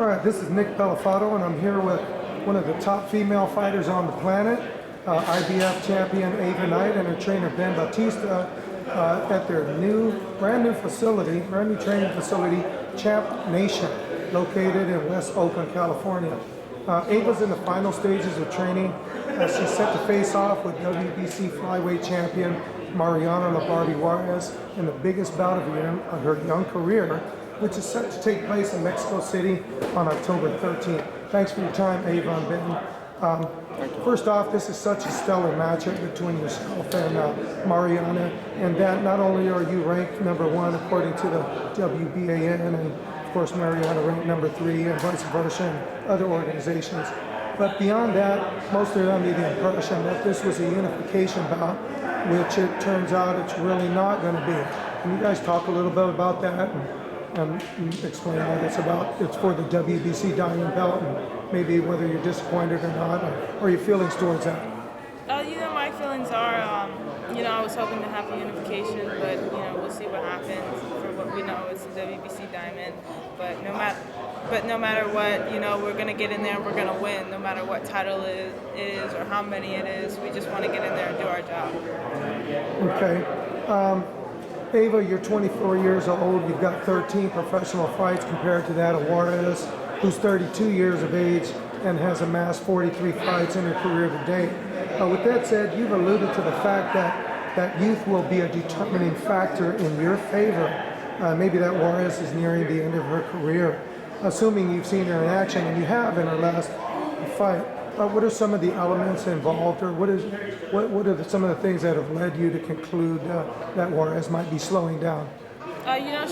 All right, this is Nick Palafato, and I'm here with one of the top female fighters on the planet, IBF champion Ava Knight and her trainer Ben Bautista at their brand new training facility, Champ Nation, located in West Oakland, California. Ava's in the final stages of training. She's set to face off with WBC flyweight champion Mariana Barbie Juarez in the biggest bout of her young career, which is set to take place in Mexico City on October 13th. Thanks for your time, Ava and Ben. First off, this is such a stellar matchup between yourself and Mariana, and that not only are you ranked #1 according to the WBAN, and of course Mariana ranked #3 and vice versa in other organizations, but beyond that, most are under the impression that this was a unification bout, which it turns out it's really not going to be. Can you guys talk a little bit about that and explain what it's about? It's for the WBC Diamond Belt, and maybe whether you're disappointed or not, or your feelings towards that. My feelings are, I was hoping to have a unification, but, we'll see what happens. For what we know, it's the WBC Diamond, but no matter what, we're going to get in there and we're going to win, no matter what title it is or how many it is. We just want to get in there and do our job. Okay. Ava, you're 24 years old. You've got 13 professional fights compared to that of Juarez, who's 32 years of age and has amassed 43 fights in her career to date. With that said, you've alluded to the fact that youth will be a determining factor in your favor. Maybe that Juarez is nearing the end of her career. Assuming you've seen her in action, and you have in her last fight, what are some of the elements involved, or what are some of the things that have led you to conclude that Juarez might be slowing down?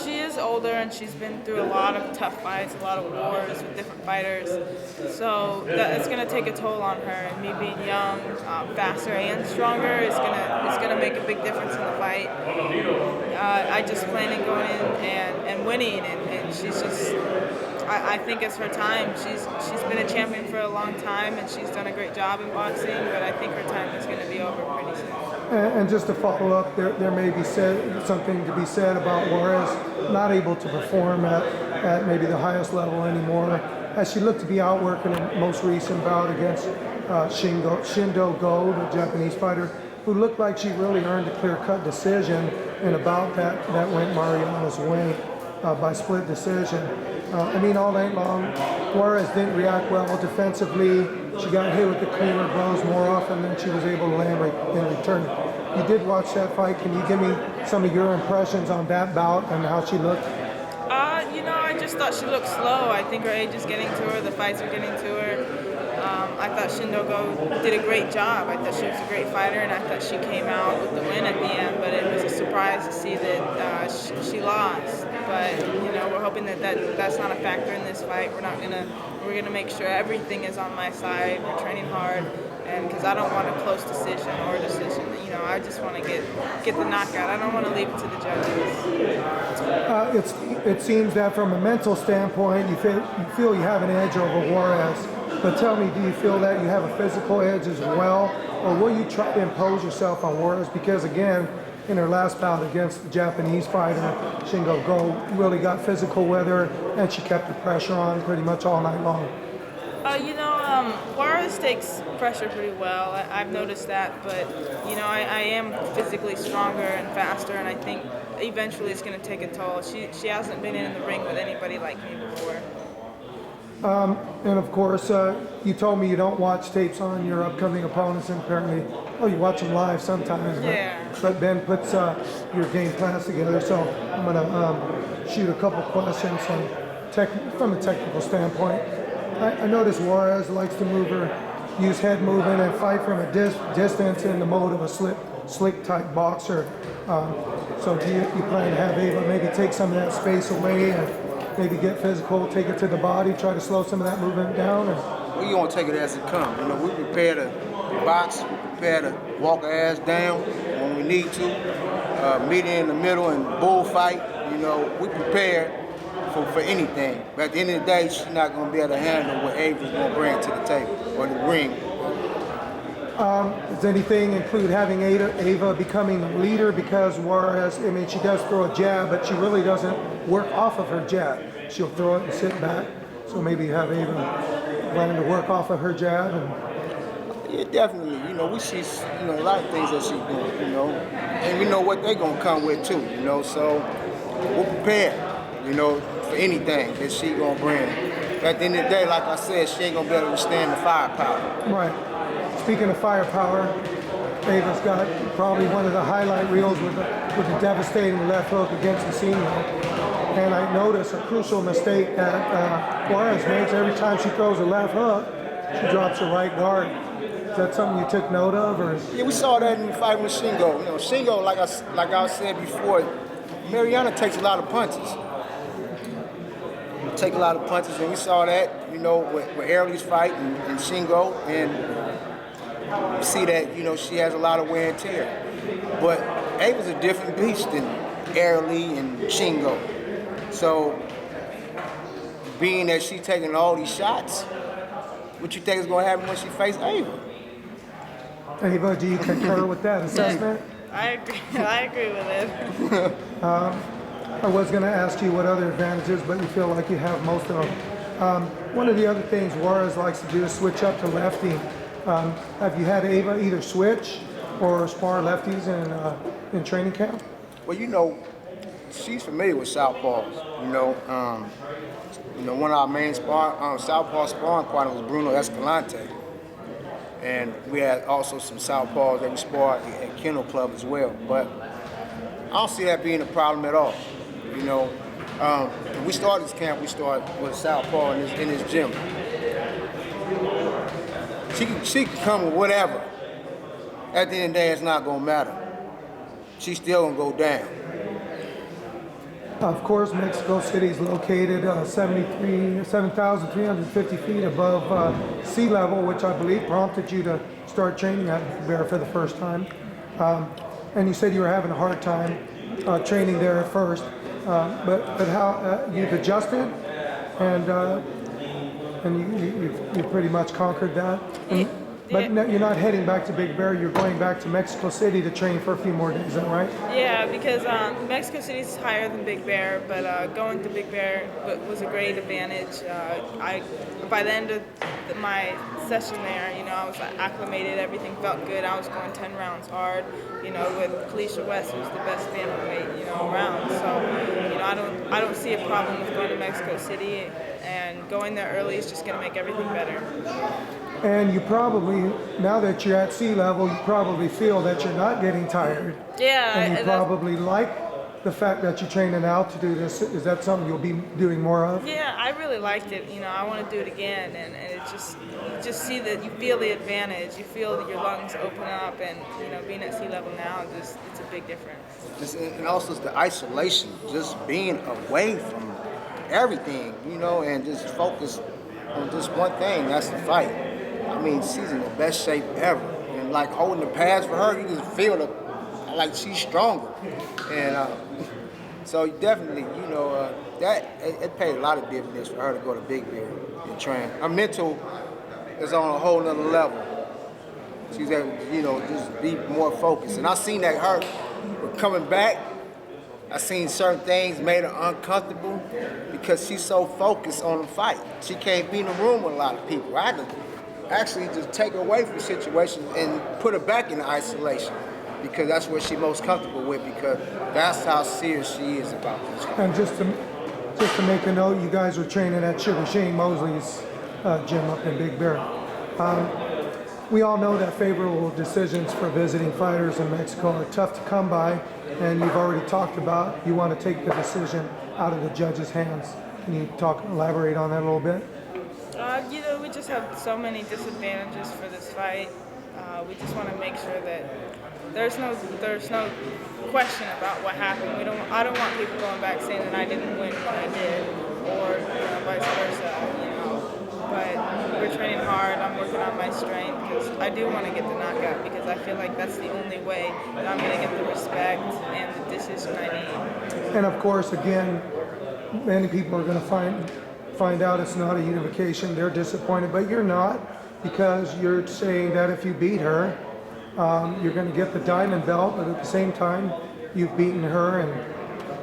She is older and she's been through a lot of tough fights, a lot of wars with different fighters. So it's going to take a toll on her. And me being young, faster and stronger is going to make a big difference in the fight. I just plan on going in and winning, and she's just. I think it's her time. She's been a champion for a long time, and she's done a great job in boxing, but I think her time is going to be over pretty soon. And just to follow up, there may be something to be said about Juarez not able to perform at maybe the highest level anymore, as she looked to be outworked in the most recent bout against Shindo Go, the Japanese fighter, who looked like she really earned a clear-cut decision in a bout that went Mariana's way by split decision. All night long, Juarez didn't react well defensively. She got hit with the cleaner blows more often than she was able to land in return. You did watch that fight. Can you give me some of your impressions on that bout and how she looked? I just thought she looked slow. I think her age is getting to her. The fights are getting to her. I thought Shindo Go did a great job. I thought she was a great fighter, and I thought she came out with the win at the end. But it was a surprise to see that she lost. But we're hoping that's not a factor in this fight. We're gonna make sure everything is on my side. We're training hard, and because I don't want a close decision or a decision. I just want to get the knockout. I don't want to leave it to the judges. It seems that from a mental standpoint, you feel you have an edge over Juarez. But tell me, do you feel that you have a physical edge as well, or will you try to impose yourself on Juarez? Because again, in her last bout against the Japanese fighter, Shindo Go, really got physical with her, and she kept the pressure on pretty much all night long. Juarez takes pressure pretty well. I've noticed that, but I am physically stronger and faster, and I think eventually it's going to take a toll. She hasn't been in the ring with anybody like me before. And of course, you told me you don't watch tapes on your upcoming opponents, and apparently, you watch them live sometimes. But Ben puts your game plans together, so I'm going to shoot a couple questions from a technical standpoint. I notice Juarez likes to use head movement and fight from a distance in the mode of a slick type boxer. So do you plan to have Ava maybe take some of that space away and maybe get physical, take it to the body, try to slow some of that movement down? We're going to take it as it comes. We prepare to box, we prepare to walk our ass down when we need to, meet in the middle and bullfight. We prepare for anything. But at the end of the day, she's not going to be able to handle what Ava's going to bring to the table or the ring. Does anything include having Ava becoming a leader? Because Juarez, she does throw a jab, but she really doesn't work off of her jab. She'll throw it and sit back. So maybe have Ava planning to work off of her jab. And Yeah, definitely. You know, we see, you know, a lot of things that she's doing, you know, and we know what they're going to come with too, you know, so we're prepared, you know, for anything that she's going to bring. At the end of the day, like I said, she ain't going to be able to withstand the firepower. right. Speaking of firepower, Ava's got probably one of the highlight reels with the devastating left hook against the senior. And I noticed a crucial mistake that Juarez makes every time she throws a left hook, she drops her right guard. Is that something you took note of, or? Yeah, we saw that in the fight with Shingo. You know, Shingo, like I said before, Mariana takes a lot of punches. Take a lot of punches, and we saw that, you know, with Airley's fight and Shingo, and you see that, you know, she has a lot of wear and tear. But Ava's a different beast than Airley and Shingo. So, being that she's taking all these shots, what you think is going to happen when she faces Ava? Ava, do you concur with that assessment? I agree. I agree with it. I was going to ask you what other advantages, but you feel like you have most of them. One of the other things Juarez likes to do is switch up to lefty. Have you had Ava either switch or spar lefties in training camp? Well, you know, she's familiar with southpaws. You know, one of our main southpaw sparring partners was Bruno Escalante, and we had also some southpaws that we sparred at Kennel Club as well. But I don't see that being a problem at all. You know, when we started this camp, we started with southpaw in this gym. She can come with whatever. At the end of the day, it's not gonna matter. She's still gonna go down. Of course, Mexico City is located 7,350 feet above sea level, which I believe prompted you to start training at Big Bear for the first time. And you said you were having a hard time training there at first, but how you've adjusted, and you've pretty much conquered that. But you're not heading back to Big Bear. You're going back to Mexico City to train for a few more days. Is that right? Yeah, because Mexico City is higher than Big Bear, but going to Big Bear was a great advantage. By the end of my session there, you know, I was acclimated. Everything felt good. I was going 10 rounds hard. You know, with Palacio de Deporte, who's the best bantamweight, you know, around. So, you know, I don't see a problem with going to Mexico City, and going there early is just going to make everything better. And you probably, now that you're at sea level, you probably feel that you're not getting tired. Yeah. And you probably like the fact that you train in altitude. Is that something you'll be doing more of? Yeah, I really liked it. You know, I want to do it again, and it just see that you feel the advantage. You feel that your lungs open up, and you know, being at sea level now, it's a big difference. And also it's the isolation, just being away from everything, you know, and just focus on just one thing. That's the fight. I mean, she's in the best shape ever, and like holding the pads for her, you just feel like she's stronger, and so definitely, you know, that it paid a lot of dividends for her to go to Big Bear and train. Her mental is on a whole nother level. She's able to, you know, just be more focused, and I seen that her coming back. I seen certain things made her uncomfortable because she's so focused on the fight. She can't be in the room with a lot of people. I had to actually just take her away from the situation and put her back in isolation, because that's what she's most comfortable with, because that's how serious she is about this. And just to make a note, you guys were training at Shane Mosley's gym up in Big Bear. We all know that favorable decisions for visiting fighters in Mexico are tough to come by, and you've already talked about you want to take the decision out of the judges' hands. Can you elaborate on that a little bit? You know, we just have so many disadvantages for this fight. We just want to make sure that there's no question about what happened. I don't want people going back saying that I didn't win when I did, or you know, vice versa. You know, but we're training hard. I'm working on my strength because I do want to get the knockout, because I feel like that's the only way that I'm going to get the respect and the decision I need. And of course, again, many people are going to find out it's not a unification. They're disappointed, but you're not, because you're saying that if you beat her, you're going to get the diamond belt, but at the same time, you've beaten her,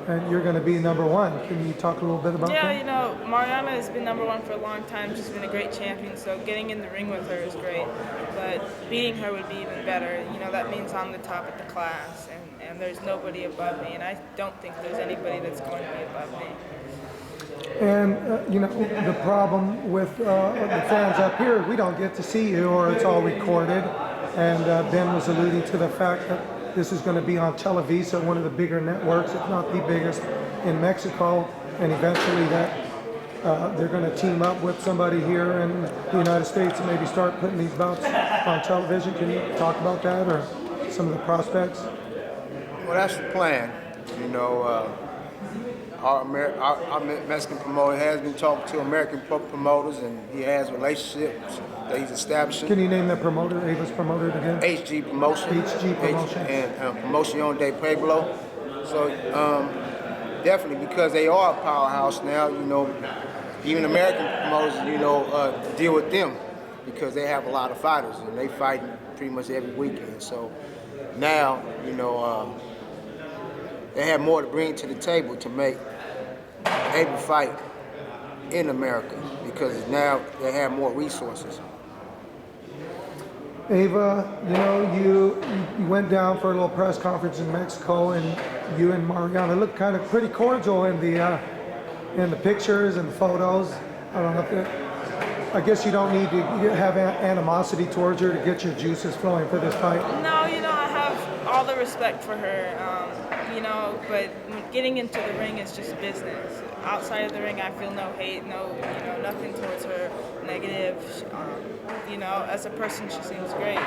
and you're going to be number one. Can you talk a little bit about Yeah, that? you know, Mariana has been number one for a long time. She's been a great champion, so getting in the ring with her is great. But beating her would be even better. You know, that means I'm the top of the class, and there's nobody above me, and I don't think there's anybody that's going to be above me. And, you know, the problem with the fans up here, we don't get to see you, or it's all recorded. And Ben was alluding to the fact that this is going to be on Televisa, one of the bigger networks, if not the biggest, in Mexico. And eventually that they're going to team up with somebody here in the United States and maybe start putting these bouts on television. Can you talk about that, or some of the prospects? Well, that's the plan. You know, our Mexican promoter has been talking to American promoters, and he has relationships that he's establishing. Can you name the promoter, Ava's promoter again? HG Promotion. HG Promotion. And Promotion de Pueblo. So definitely, because they are a powerhouse now, you know, even American promoters, you know, deal with them because they have a lot of fighters and they fight pretty much every weekend. So now, you know, they have more to bring to the table to make Ava fight in America because now they have more resources. Ava, you know, you went down for a little press conference in Mexico, and you and Mariana looked kind of pretty cordial in the pictures and the photos. I don't know if I guess you don't need to have animosity towards her to get your juices flowing for this fight. No, you know, I have all the respect for her, you know, but getting into the ring is just business. Outside of the ring, I feel no hate, you know, nothing towards her negative. You know, as a person, she seems great.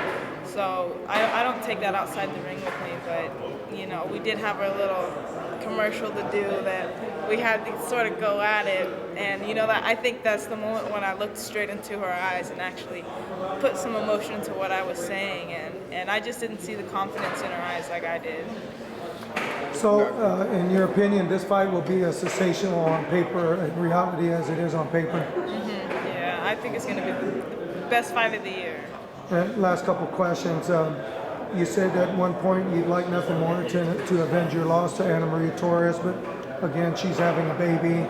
So I don't take that outside the ring with me, but, you know, we did have our little commercial to do that we had to sort of go at it. And, you know, that I think that's the moment when I looked straight into her eyes and actually put some emotion into what I was saying. And I just didn't see the confidence in her eyes like I did. So, in your opinion, this fight will be as sensational on paper in reality as it is on paper? Yeah, I think it's going to be the best fight of the year. And last couple questions. You said at one point you'd like nothing more to avenge your loss to Ana Maria Torres, but again, she's having a baby,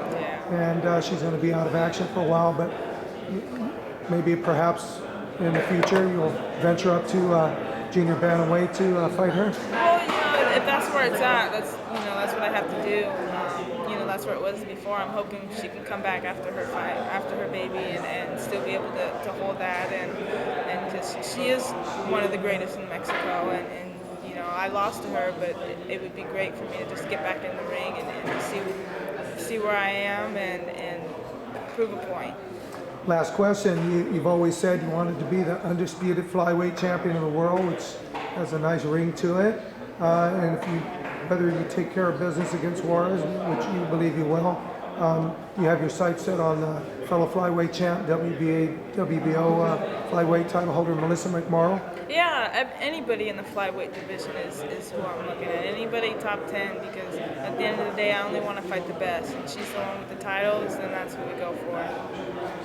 and she's going to be out of action for a while, but maybe perhaps in the future you'll venture up to junior bantamweight to fight her? Well, you know, if that's where it's at, that's what I have to do. You know, that's where it was before. I'm hoping she can come back after her fight, after her baby, and still be able to hold that. And just she is one of the greatest in Mexico. And you know, I lost to her, but it would be great for me to just get back in the ring and see where I am and prove a point. Last question. You've always said you wanted to be the undisputed flyweight champion of the world, which has a nice ring to it. And whether you take care of business against Juarez, which you believe you will, you have your sights set on fellow flyweight champ, WBO flyweight title holder Melissa McMorrow. Yeah, anybody in the flyweight division is who I'm looking at. Anybody top 10, because at the end of the day, I only want to fight the best. And she's the one with the titles, and that's who we go for.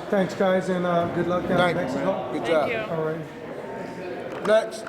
Thanks, guys, and good luck down in Thank you, Mexico. man. Good Thank job. you. All right. Next.